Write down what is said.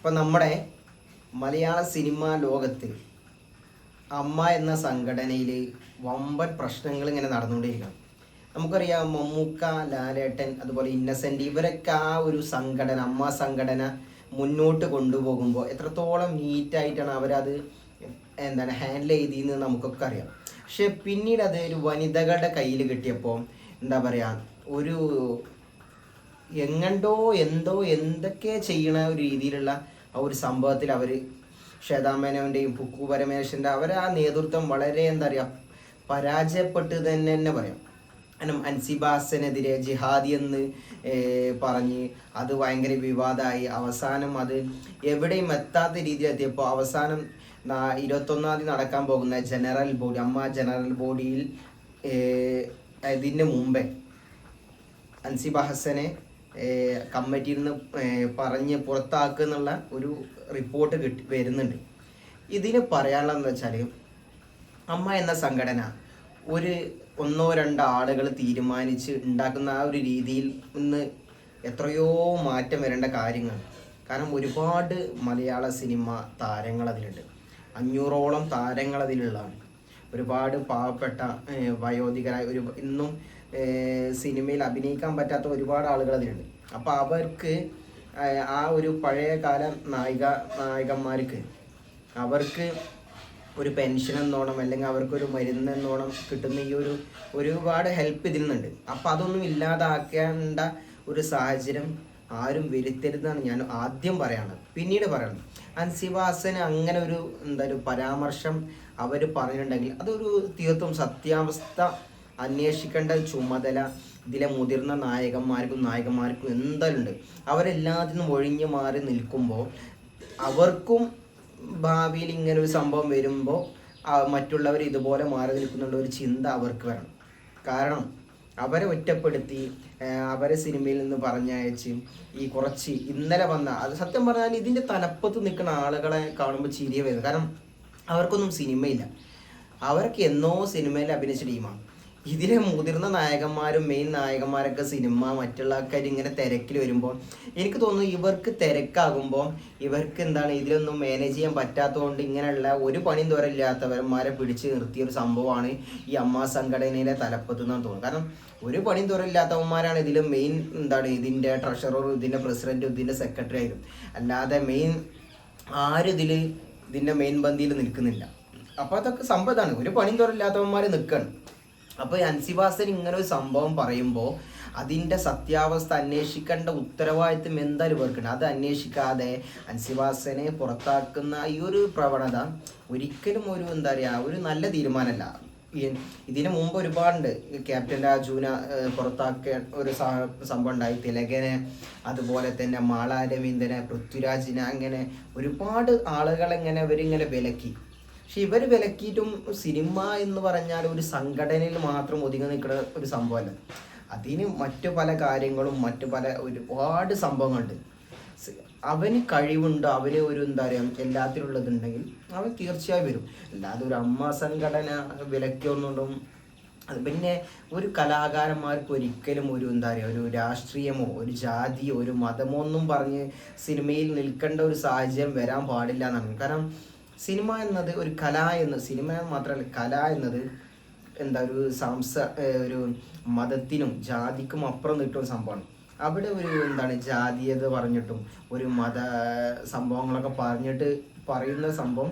ഇപ്പം നമ്മുടെ മലയാള സിനിമാ ലോകത്ത് അമ്മ എന്ന സംഘടനയിൽ വമ്പൻ പ്രശ്നങ്ങൾ ഇങ്ങനെ നടന്നുകൊണ്ടിരിക്കണം. നമുക്കറിയാം മമ്മൂക്ക, ലാലേട്ടൻ, അതുപോലെ ഇന്നസെൻ്റ്, ഇവരൊക്കെ ആ ഒരു സംഘടന, അമ്മ സംഘടന മുന്നോട്ട് കൊണ്ടുപോകുമ്പോൾ എത്രത്തോളം നീറ്റായിട്ടാണ് അവരത് ഹാൻഡിൽ ചെയ്തതെന്ന് നമുക്കൊക്കെ അറിയാം. പക്ഷെ പിന്നീട് അത് ഒരു വനിതകളുടെ കയ്യിൽ കിട്ടിയപ്പോൾ എന്താ പറയുക, ഒരു എന്തൊക്കെ ചെയ്യണ ഒരു രീതിയിലുള്ള ആ ഒരു സംഭവത്തിൽ അവർ ശ്വേതാമേനോൻ്റെയും പുക്കു പരമേശ്വരൻ്റെ അവരെ ആ നേതൃത്വം വളരെ പരാജയപ്പെട്ട് തന്നെ പറയാം. കാരണം അൻസിബാസിനെതിരെ ജിഹാദി എന്ന് പറഞ്ഞ് അത് ഭയങ്കര വിവാദമായി. അവസാനം അത് എവിടെയും എത്താത്ത രീതിയിൽ എത്തിയപ്പോൾ അവസാനം 21-ാം തീയതി നടക്കാൻ പോകുന്ന ജനറൽ ബോഡി, അമ്മ ജനറൽ ബോഡിയിൽ ഇതിന് മുമ്പേ അൻസിബ ഹസനെ കമ്മിറ്റിയിൽ നിന്ന് പറഞ്ഞ് പുറത്താക്കുക എന്നുള്ള ഒരു റിപ്പോർട്ട് വരുന്നുണ്ട്. ഇതിന് പറയാനുള്ളതെന്ന് വെച്ചാൽ, അമ്മ എന്ന സംഘടന ഒരു 1-2 ആളുകൾ തീരുമാനിച്ച് ഉണ്ടാക്കുന്ന ആ ഒരു രീതിയിൽ നിന്ന് എത്രയോ മാറ്റം വരേണ്ട കാര്യങ്ങൾ. കാരണം ഒരുപാട് മലയാള സിനിമ താരങ്ങൾ അതിലുണ്ട്, 500ഓളം താരങ്ങൾ അതിലുള്ളതാണ്. ഒരുപാട് പാവപ്പെട്ട വയോധികരായ ഇന്നും സിനിമയിൽ അഭിനയിക്കാൻ പറ്റാത്ത ഒരുപാട് ആളുകൾ അതിലുണ്ട്. അപ്പോൾ അവർക്ക് ആ ഒരു പഴയകാല നായകന്മാർക്ക് അവർക്ക് ഒരു പെൻഷൻ എന്നോണം അല്ലെങ്കിൽ അവർക്കൊരു മരുന്ന് എന്നോണം കിട്ടുന്ന ഈ ഒരുപാട് ഹെൽപ്പ് ഇതിൽ നിന്നുണ്ട്. അപ്പോൾ അതൊന്നും ഇല്ലാതാക്കേണ്ട ഒരു സാഹചര്യം ആരും വരുത്തരുതെന്നാണ് ഞാൻ ആദ്യം പറയാനുള്ളത്. പിന്നീട് പറയണം, അൻസിബാസിന് അങ്ങനെ ഒരു പരാമർശം അവർ പറഞ്ഞിട്ടുണ്ടെങ്കിൽ അതൊരു തീർത്തും സത്യാവസ്ഥ അന്വേഷിക്കേണ്ട ചുമതല ഇതിലെ മുതിർന്ന നായകന്മാർക്കും എന്തായാലും ഉണ്ട്. അവരെല്ലാത്തിനും ഒഴിഞ്ഞു മാറി നിൽക്കുമ്പോൾ അവർക്കും ഭാവിയിൽ ഇങ്ങനെ ഒരു സംഭവം വരുമ്പോൾ മറ്റുള്ളവർ ഇതുപോലെ മാറി നിൽക്കുന്നുള്ള ഒരു ചിന്ത അവർക്ക് വരണം. കാരണം അവരെ ഒറ്റപ്പെടുത്തി അവരെ സിനിമയിൽ നിന്ന് പറഞ്ഞയച്ച് ഈ കുറച്ച് ഇന്നലെ വന്ന, അത് സത്യം പറഞ്ഞാൽ ഇതിൻ്റെ തലപ്പത്ത് നിൽക്കുന്ന ആളുകളെ കാണുമ്പോൾ ചിരിയ വരുന്നത്. കാരണം അവർക്കൊന്നും സിനിമയില്ല, അവർക്ക് എന്നോ സിനിമയിൽ അഭിനയിച്ച ടീമാണ്. ഇതിലെ മുതിർന്ന നായകന്മാരും മെയിൻ നായകന്മാരൊക്കെ സിനിമ മറ്റുള്ള ആൾക്കാർ ഇങ്ങനെ തിരക്കിൽ വരുമ്പോൾ എനിക്ക് തോന്നുന്നു ഇവർക്ക് തിരക്കാകുമ്പോൾ ഇവർക്ക് ഇതിലൊന്നും മാനേജ് ചെയ്യാൻ പറ്റാത്തതുകൊണ്ട് ഇങ്ങനെയുള്ള ഒരു പണിയും തുറയില്ലാത്തവന്മാരെ പിടിച്ച് നിർത്തിയൊരു സംഭവമാണ് ഈ അമ്മ സംഘടനയിലെ തലപ്പത്ത് എന്നാണ് തോന്നുന്നത്. കാരണം ഒരു പണിയും തുറയില്ലാത്തവന്മാരാണ് ഇതിൽ മെയിൻ ഇതിൻ്റെ ട്രഷററും ഇതിൻ്റെ പ്രസിഡൻറ്റും ഇതിൻ്റെ സെക്രട്ടറി ആയിട്ടും. അല്ലാതെ മെയിൻ ആരും ഇതിൻ്റെ മെയിൻ പന്തിയിൽ നിൽക്കുന്നില്ല. അപ്പോൾ അതൊക്കെ സംഭവമാണ്, ഒരു പണിയും തുറയില്ലാത്തവന്മാർ നിൽക്കുകയാണ്. അപ്പോൾ അൻസിബാസിന് ഇങ്ങനെ ഒരു സംഭവം പറയുമ്പോൾ അതിൻ്റെ സത്യാവസ്ഥ അന്വേഷിക്കേണ്ട ഉത്തരവാദിത്വം എന്തായാലും ഇവർക്കുണ്ട്. അത് അന്വേഷിക്കാതെ അൻസിബാസിനെ പുറത്താക്കുന്ന ഈ ഒരു പ്രവണത ഒരിക്കലും ഒരു നല്ല തീരുമാനമല്ല. ഇതിനു മുമ്പ് ഒരുപാടുണ്ട്. ക്യാപ്റ്റൻ രാജുവിനെ പുറത്താക്കിയ ഒരു സംഭവം ഉണ്ടായി, തിലകനെ, അതുപോലെ തന്നെ മാള രവീന്ദ്രനെ, പൃഥ്വിരാജിനെ, അങ്ങനെ ഒരുപാട് ആളുകളെ ഇവരിങ്ങനെ വിലക്കി. പക്ഷെ ഇവർ വിലക്കിയിട്ടും സിനിമ എന്ന് പറഞ്ഞാൽ ഒരു സംഘടനയിൽ മാത്രം ഒതുങ്ങി നിൽക്കുന്ന ഒരു സംഭവമല്ല. അതിന് മറ്റു പല കാര്യങ്ങളും ഒരുപാട് സംഭവങ്ങളുണ്ട്. അവന് കഴിവുണ്ട്, അവന് എല്ലാത്തിനും ഉള്ളതുണ്ടെങ്കിൽ അവൻ തീർച്ചയായും വരും. അല്ലാതെ ഒരു അമ്മ സംഘടന വിലക്കൊന്നുകൊണ്ടും അത് പിന്നെ ഒരു കലാകാരന്മാർക്ക് ഒരിക്കലും ഒരു രാഷ്ട്രീയമോ ഒരു ജാതിയോ ഒരു മതമോ ഒന്നും പറഞ്ഞ് സിനിമയിൽ നിൽക്കേണ്ട ഒരു സാഹചര്യം വരാൻ പാടില്ല എന്നാണ്. കാരണം സിനിമ എന്നത് ഒരു സിനിമ മാത്രമല്ല, കല എന്നത് ഒരു മതത്തിനും ജാതിക്കും അപ്പുറം നിൽക്കുന്ന സംഭവമാണ്. അവിടെ ജാതീയത പറഞ്ഞിട്ടും ഒരു മത സംഭവങ്ങളൊക്കെ പറയുന്ന സംഭവം